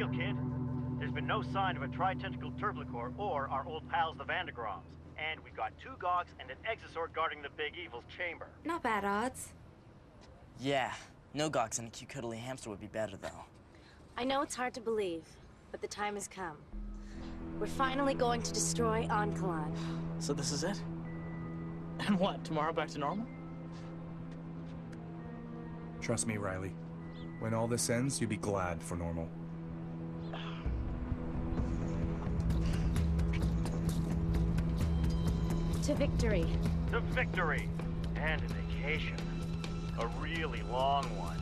deal, kid. There's been no sign of a tri-tentacle turblicore or our old pals the Vandegroms. And we've got 2 Gogs and an Exosort guarding the Big Evil's chamber. Not bad odds. Yeah, no Gogs and a cute cuddly hamster would be better, though. I know it's hard to believe, but the time has come. We're finally going to destroy Onkalan. So this is it? And what, tomorrow back to normal? Trust me, Riley. When all this ends, you'll be glad for normal. To victory. To victory. And a vacation. A really long one.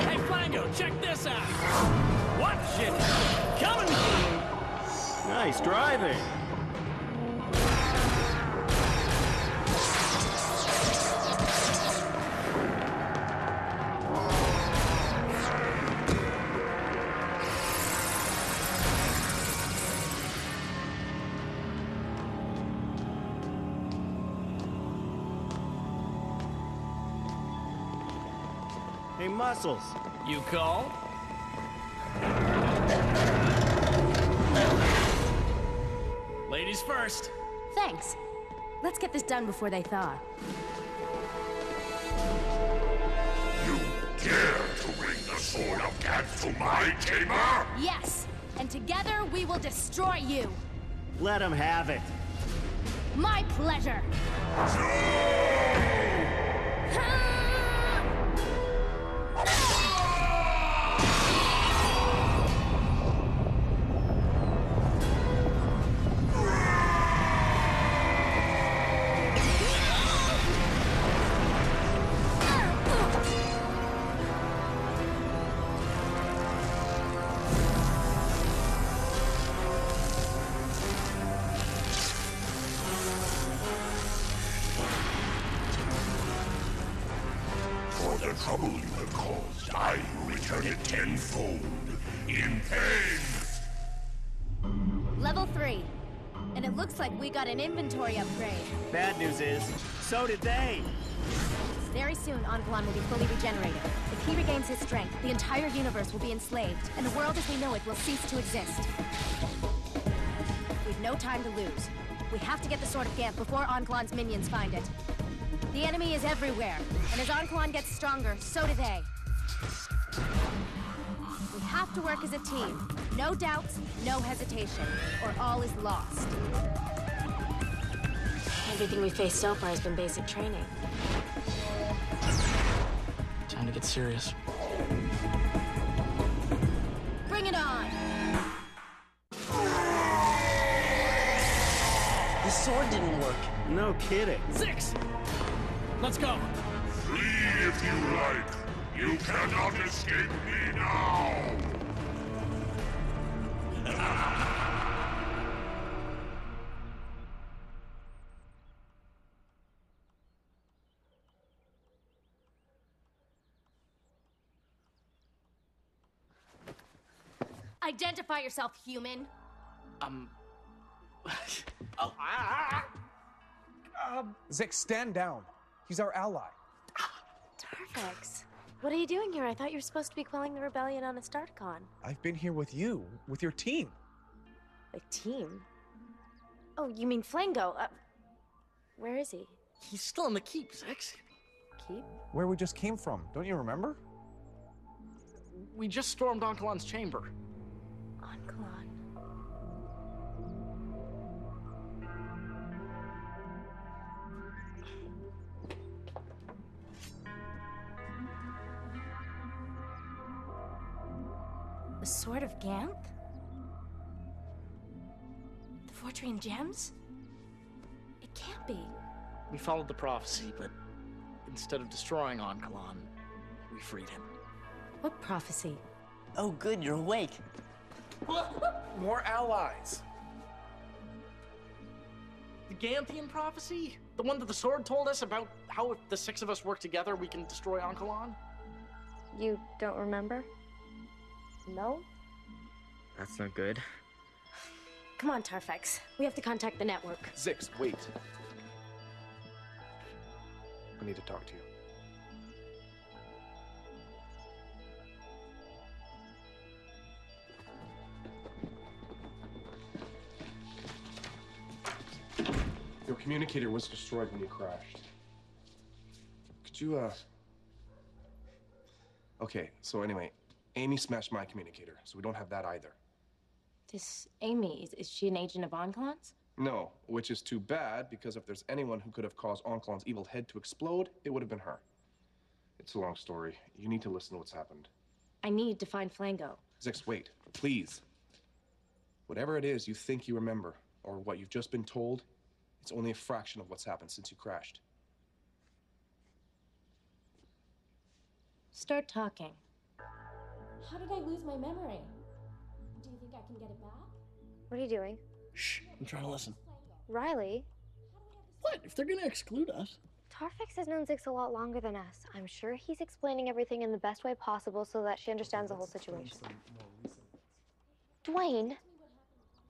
Hey, Flango, check this out! Watch it! Coming for you! Nice driving. Hey, Muscles. You call? Ladies first. Thanks. Let's get this done before they thaw. You dare to bring the Sword of Cats to my chamber? Yes, and together we will destroy you. Let him have it. My pleasure. For the trouble you have caused, I return it tenfold. In pain! Level 3. And it looks like we got an inventory upgrade. Bad news is, so did they. Very soon, Onkalan will be fully regenerated. If he regains his strength, the entire universe will be enslaved, and the world as we know it will cease to exist. We've no time to lose. We have to get the Sword of Gantz before Onkalan's minions find it. The enemy is everywhere, and as Onkalan gets stronger, so do they. We have to work as a team. No doubts, no hesitation, or all is lost. Everything we faced so far has been basic training. Time to get serious. Bring it on! The sword didn't work. No kidding. Zixx! Let's go! Flee if you like. You cannot escape me now! Identify yourself, human! Zixx, stand down. He's our ally. Tarvex, what are you doing here? I thought you were supposed to be quelling the rebellion on Astarticon. I've been here with you, with your team. A team? Oh, you mean Flango? Where is he? He's still in the keep, Zixx. Keep? Where we just came from. Don't you remember? We just stormed Onkalan's chamber. Onkalan. The Sword of Gantz? The Fortrine gems? It can't be. We followed the prophecy, but instead of destroying Onkalan, we freed him. What prophecy? Oh, good, you're awake. More allies. The Ganthian prophecy? The one that the sword told us about how if the 6 of us work together, we can destroy Onkalan? You don't remember? No? That's not good. Come on, Tarfex. We have to contact the network. Zixx, wait. I need to talk to you. Your communicator was destroyed when you crashed. Could you, Okay, so anyway, Amy smashed my communicator, so we don't have that either. This Amy, is she an agent of Onclon's? No, which is too bad, because if there's anyone who could have caused Onclon's evil head to explode, it would have been her. It's a long story. You need to listen to what's happened. I need to find Flango. Zixx, wait, please. Whatever it is you think you remember, or what you've just been told, it's only a fraction of what's happened since you crashed. Start talking. How did I lose my memory? Do you think I can get it back? What are you doing? Shh, I'm trying to listen. Riley? What? If they're gonna exclude us? Tarfex has known Zixx a lot longer than us. I'm sure he's explaining everything in the best way possible so that she understands the whole situation. Dwayne?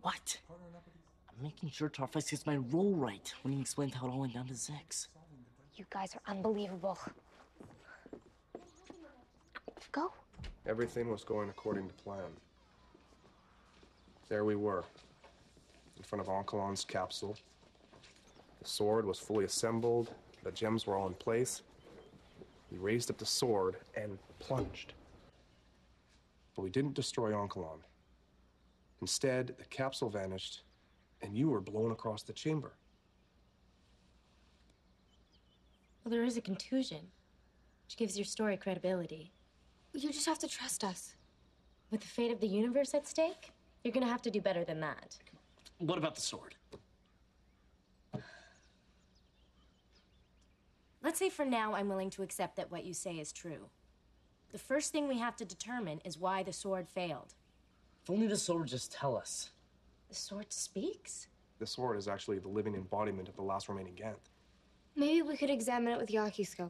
What? I'm making sure Tarfex gets my role right when he explains how it all went down to Zixx. You guys are unbelievable. Go. Everything was going according to plan. There we were, in front of Onclon's capsule. The sword was fully assembled, the gems were all in place. We raised up the sword and plunged. But we didn't destroy Onclon. Instead, the capsule vanished, and you were blown across the chamber. Well, there is a contusion, which gives your story credibility. You just have to trust us. With the fate of the universe at stake, you're gonna have to do better than that. What about the sword? Let's say for now I'm willing to accept that what you say is true. The first thing we have to determine is why the sword failed. If only the sword would just tell us. The sword speaks? The sword is actually the living embodiment of the last remaining Ganth. Maybe we could examine it with Yakiscope.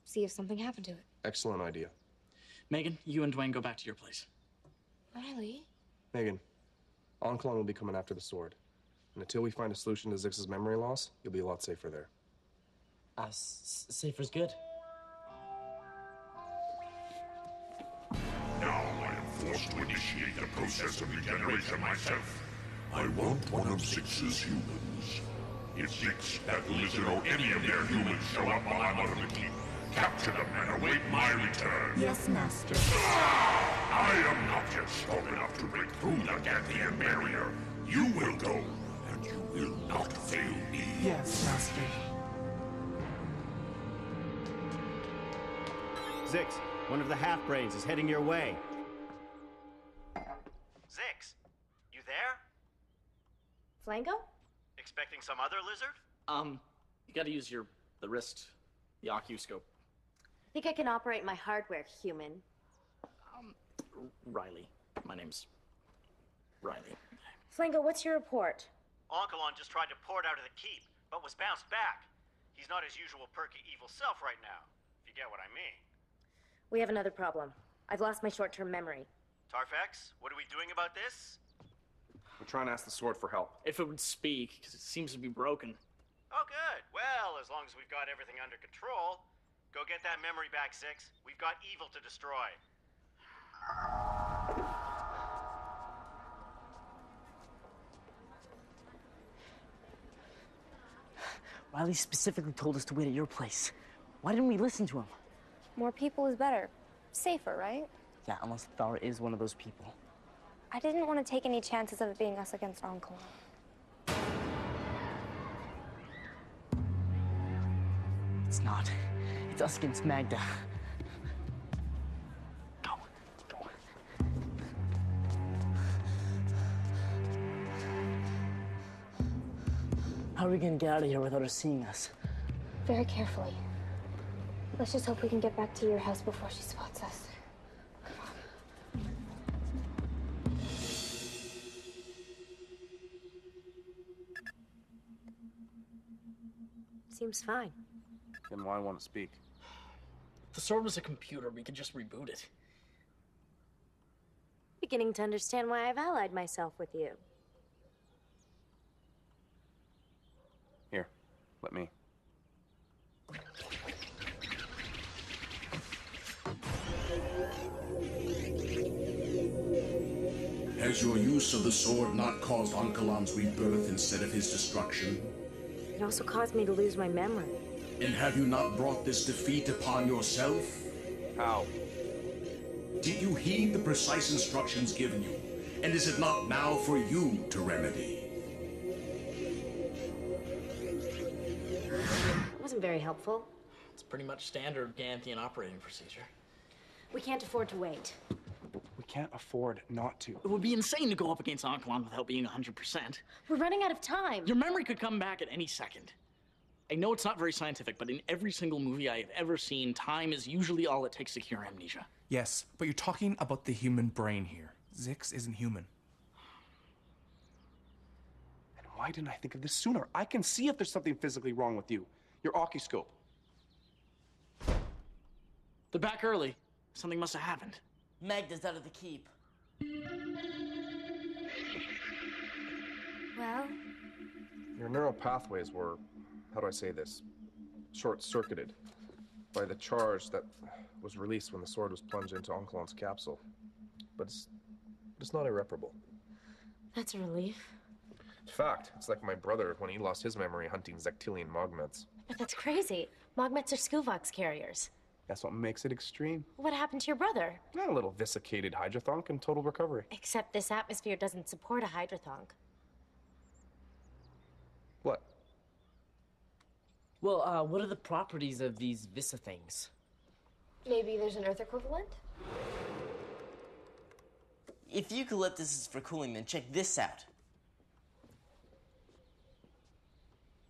See if something happened to it. Excellent idea. Megan, you and Dwayne go back to your place. Riley? Megan, Onclon will be coming after the sword. And until we find a solution to Zixx's memory loss, you'll be a lot safer there. Safer's good. Now I am forced to initiate the process of regeneration myself. I want one of Zixx's humans. If Zixx, that lizard, or any of their humans show up while I'm out of the keep, capture them and await my return. Yes, Master. I am not yet strong enough to break through the Ganthian barrier. You will go, and you will not fail me. Yes, Master. Zixx, one of the half-brains is heading your way. Zixx, you there? Flango? Expecting some other lizard? You gotta use the wrist, the Oculoscope. I think I can operate my hardware, human. Riley. My name's Riley. Flango, what's your report? Onclon just tried to port out of the keep, but was bounced back. He's not his usual perky evil self right now, if you get what I mean. We have another problem. I've lost my short-term memory. Tarfex, what are we doing about this? We're trying to ask the sword for help. If it would speak, because it seems to be broken. Oh, good. Well, as long as we've got everything under control. Go get that memory back, Zixx. We've got evil to destroy. Riley specifically told us to wait at your place. Why didn't we listen to him? More people is better. Safer, right? Yeah, unless Thar is one of those people. I didn't want to take any chances of it being us against Onclon. It's not. It's us against Magda. Go. Go. How are we gonna get out of here without her seeing us? Very carefully. Let's just hope we can get back to your house before she spots us. Seems fine. Then why want to speak? If the sword was a computer, we could just reboot it. beginning to understand why I've allied myself with you. Here, let me. Has your use of the sword not caused Onkalon's rebirth instead of his destruction? It also caused me to lose my memory. And have you not brought this defeat upon yourself? How? Did you heed the precise instructions given you? And is it not now for you to remedy? It wasn't very helpful. It's pretty much standard Ganthian operating procedure. We can't afford to wait. We can't afford not to. It would be insane to go up against Onklon without being 100%. We're running out of time. Your memory could come back at any second. I know it's not very scientific, but in every single movie I have ever seen, time is usually all it takes to cure amnesia. Yes, but you're talking about the human brain here. Zixx isn't human. And why didn't I think of this sooner? I can see if there's something physically wrong with you. Your ocuscope. They're back early. Something must have happened. Magda's out of the keep. Well? Your neural pathways were, how do I say this, short-circuited by the charge that was released when the sword was plunged into Onkalon's capsule. But it's not irreparable. That's a relief. In fact, it's like my brother when he lost his memory hunting Zectilian Mogmets. But that's crazy. Mogmets are Skuvox carriers. That's what makes it extreme. What happened to your brother? A little vesicated Hydrothonk and total recovery. Except this atmosphere doesn't support a Hydrothonk. What? Well, what are the properties of these Visa things? Maybe there's an Earth equivalent? If eucalyptus is for cooling, then check this out.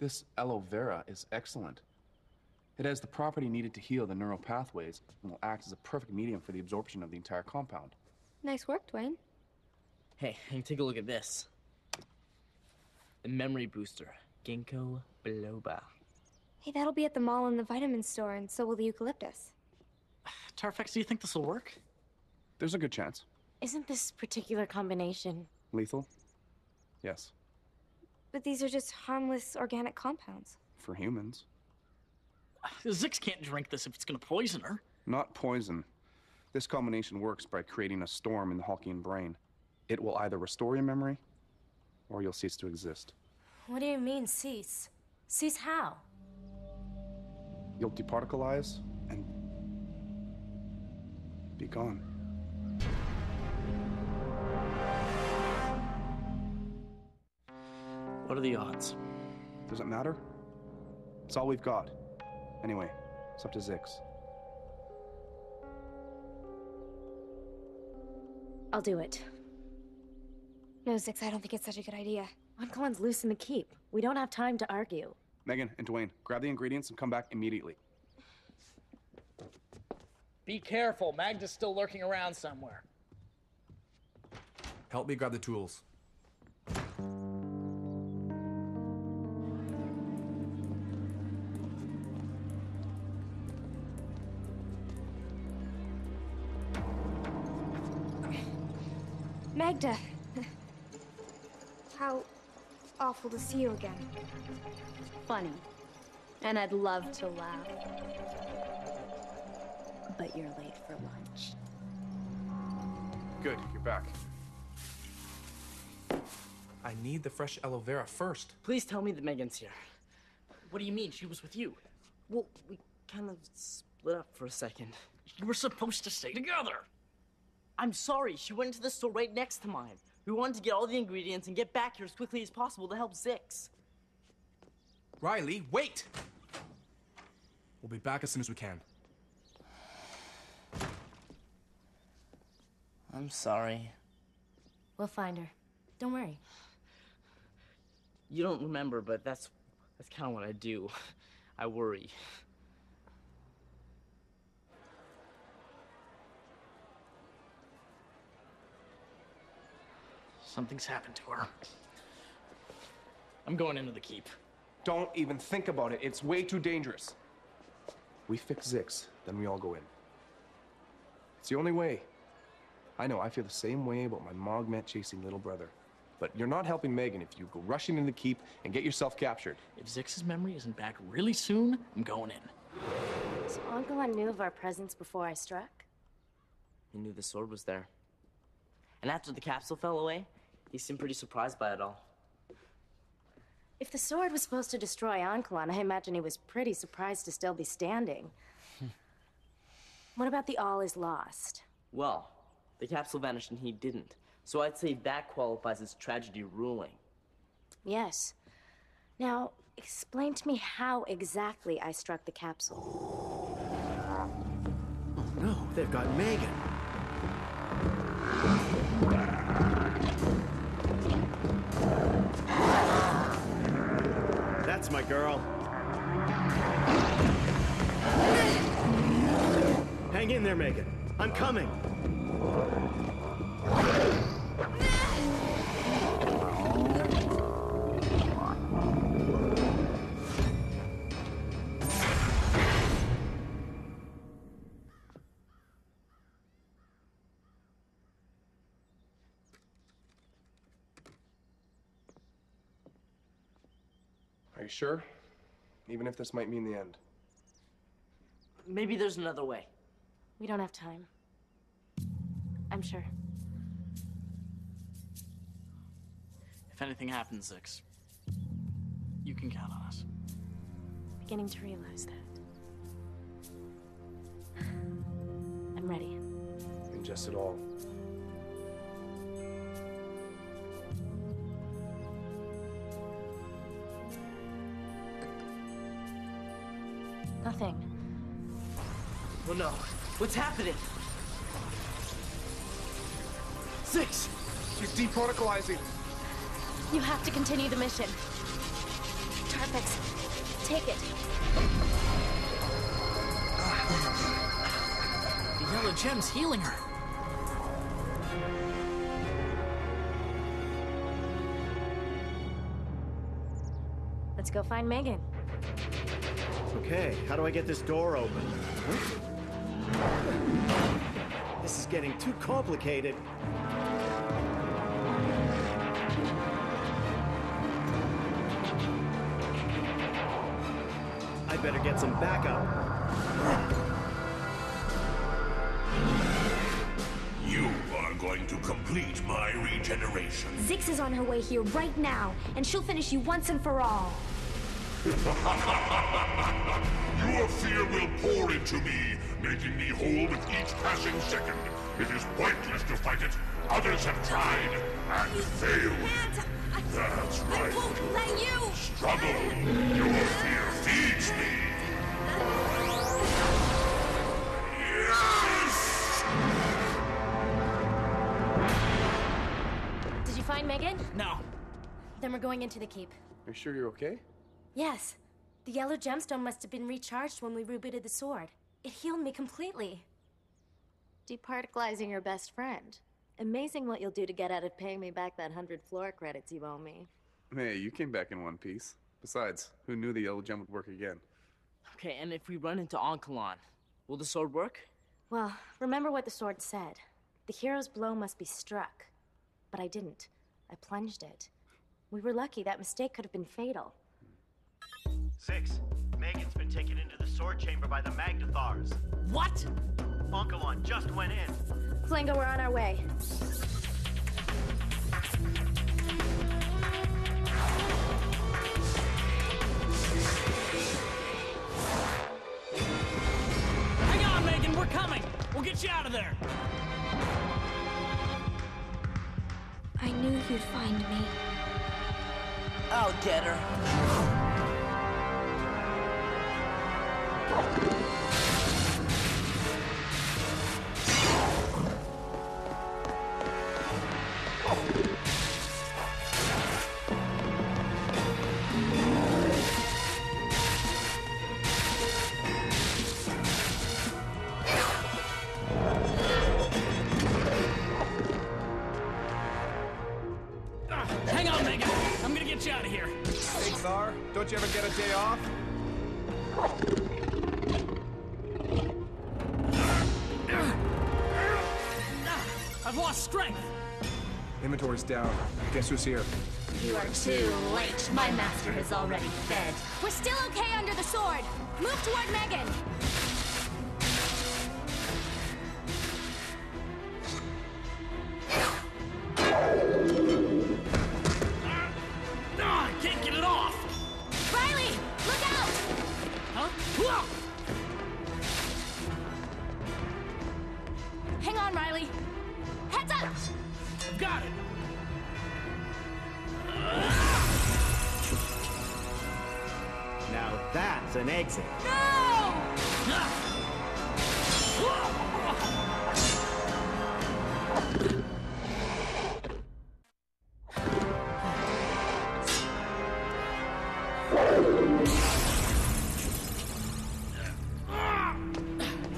This aloe vera is excellent. It has the property needed to heal the neural pathways and will act as a perfect medium for the absorption of the entire compound. Nice work, Dwayne. Hey, take a look at this. The memory booster, Ginkgo biloba. Hey, that'll be at the mall and the vitamin store, and so will the eucalyptus. Tarfex, do you think this will work? There's a good chance. Isn't this particular combination... Lethal? Yes. But these are just harmless organic compounds. For humans. Zixx can't drink this if it's gonna poison her. Not poison. This combination works by creating a storm in the Hawkian brain. It will either restore your memory, or you'll cease to exist. What do you mean, cease? Cease how? You'll departicleize and be gone. What are the odds? Does it matter? It's all we've got. Anyway, it's up to Zixx. I'll do it. No, Zixx, I don't think it's such a good idea. Onkalon's loose in the keep. We don't have time to argue. Megan and Dwayne, grab the ingredients and come back immediately. Be careful, Magda's still lurking around somewhere. Help me grab the tools. Magda! How awful to see you again. Funny. And I'd love to laugh. But you're late for lunch. Good, you're back. I need the fresh aloe vera first. Please tell me that Megan's here. What do you mean? She was with you. Well, we kind of split up for a second. You were supposed to stay together. I'm sorry, she went into the store right next to mine. We wanted to get all the ingredients and get back here as quickly as possible to help Zixx. Riley, wait! We'll be back as soon as we can. I'm sorry. We'll find her. Don't worry. You don't remember, but that's kind of what I do. I worry. Something's happened to her. I'm going into the keep. Don't even think about it. It's way too dangerous. We fix Zixx, then we all go in. It's the only way. I know, I feel the same way about my Mogmet chasing little brother. But you're not helping Megan if you go rushing in the keep and get yourself captured. If Zixx's memory isn't back really soon, I'm going in. So Ankalan knew of our presence before I struck? He knew the sword was there. And after the capsule fell away, he seemed pretty surprised by it all. If the sword was supposed to destroy Ankalan, I imagine he was pretty surprised to still be standing. What about the all is lost? Well, the capsule vanished and he didn't. So I'd say that qualifies as tragedy ruling. Yes. Now, explain to me how exactly I struck the capsule. Oh no, they've got Megan. That's my girl. Hang in there, Megan. I'm coming. Are you sure? Even if this might mean the end. Maybe there's another way. We don't have time. I'm sure. If anything happens, Zixx, you can count on us. Beginning to realize that. I'm ready. Ingest it all. Nothing. Oh no. What's happening? Zixx! She's deprotocolizing. You have to continue the mission. Tarpex, take it. The yellow gem's healing her. Let's go find Megan. Okay, how do I get this door open? This is getting too complicated. I better get some backup. You are going to complete my regeneration. Zixx is on her way here right now, and she'll finish you once and for all. Your fear will pour into me, making me whole with each passing second. It is pointless to fight it. Others have tried and failed. That's right. I won't let you! Struggle. Your fear feeds me. Yes! Did you find Megan? No. Then we're going into the keep. Are you sure you're okay? Yes. The yellow gemstone must have been recharged when we rebooted the sword. It healed me completely. Departicalizing your best friend. Amazing what you'll do to get out of paying me back that 100 floor credits you owe me. Hey, you came back in one piece. Besides, who knew the yellow gem would work again? Okay, and if we run into Ankalan, will the sword work? Well, remember what the sword said. The hero's blow must be struck. But I didn't. I plunged it. We were lucky. That mistake could have been fatal. Zixx, Megan's been taken into the sword chamber by the Magdathars. What? Ankalan just went in. Flango, we're on our way. Hang on, Megan, we're coming. We'll get you out of there. I knew you'd find me. I'll get her. Hang on, Megan. I'm gonna get you out of here. Hey, Czar, don't you ever get a day off? I've lost strength! Inventory's down. Guess who's here? You are too late. My master has already fed. We're still okay under the sword. Move toward Megan. I can't get it off! Riley, look out! Huh? Whoa! Hang on, Riley. Heads up! Got it! Now that's an exit. No!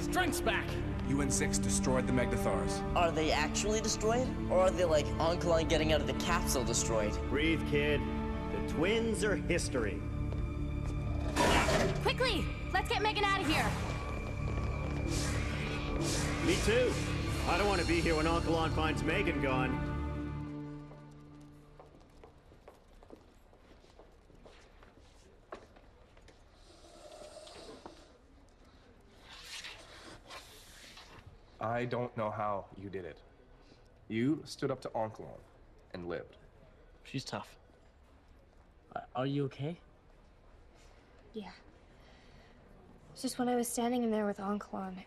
Strength's back! You and Zixx destroyed the Magnathars. Are they actually destroyed? Or are they like Onkelon getting out of the capsule destroyed? Breathe, kid. The twins are history. Quickly! Let's get Megan out of here! Me too. I don't want to be here when Onkelon finds Megan gone. I don't know how you did it. You stood up to Onkelon and lived. She's tough. Are you okay? Yeah. It's just when I was standing in there with Onkelon, I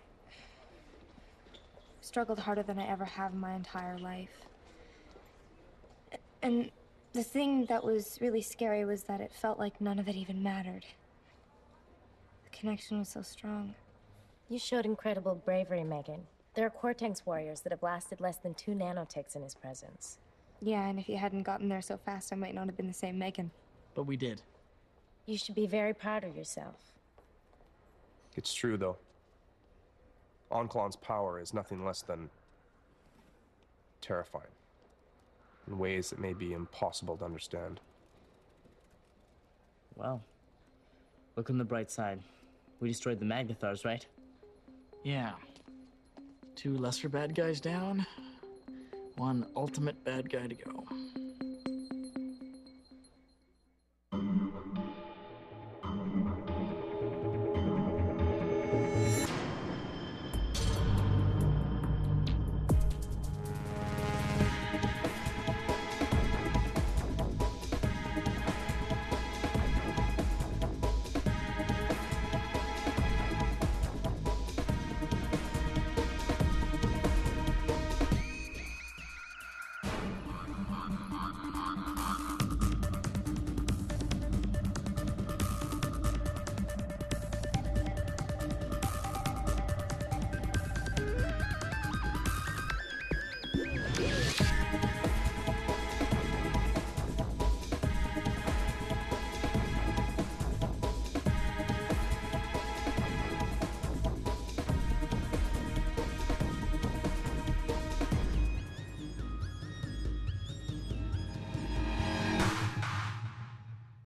struggled harder than I ever have in my entire life. And the thing that was really scary was that it felt like none of it even mattered. The connection was so strong. You showed incredible bravery, Megan. There are Cortex warriors that have lasted less than 2 nanoticks in his presence. Yeah, and if you hadn't gotten there so fast, I might not have been the same Megan. But we did. You should be very proud of yourself. It's true, though. Onkelon's power is nothing less than terrifying, in ways that may be impossible to understand. Well, look on the bright side. We destroyed the Magnathars, right? Yeah. 2 lesser bad guys down, 1 ultimate bad guy to go.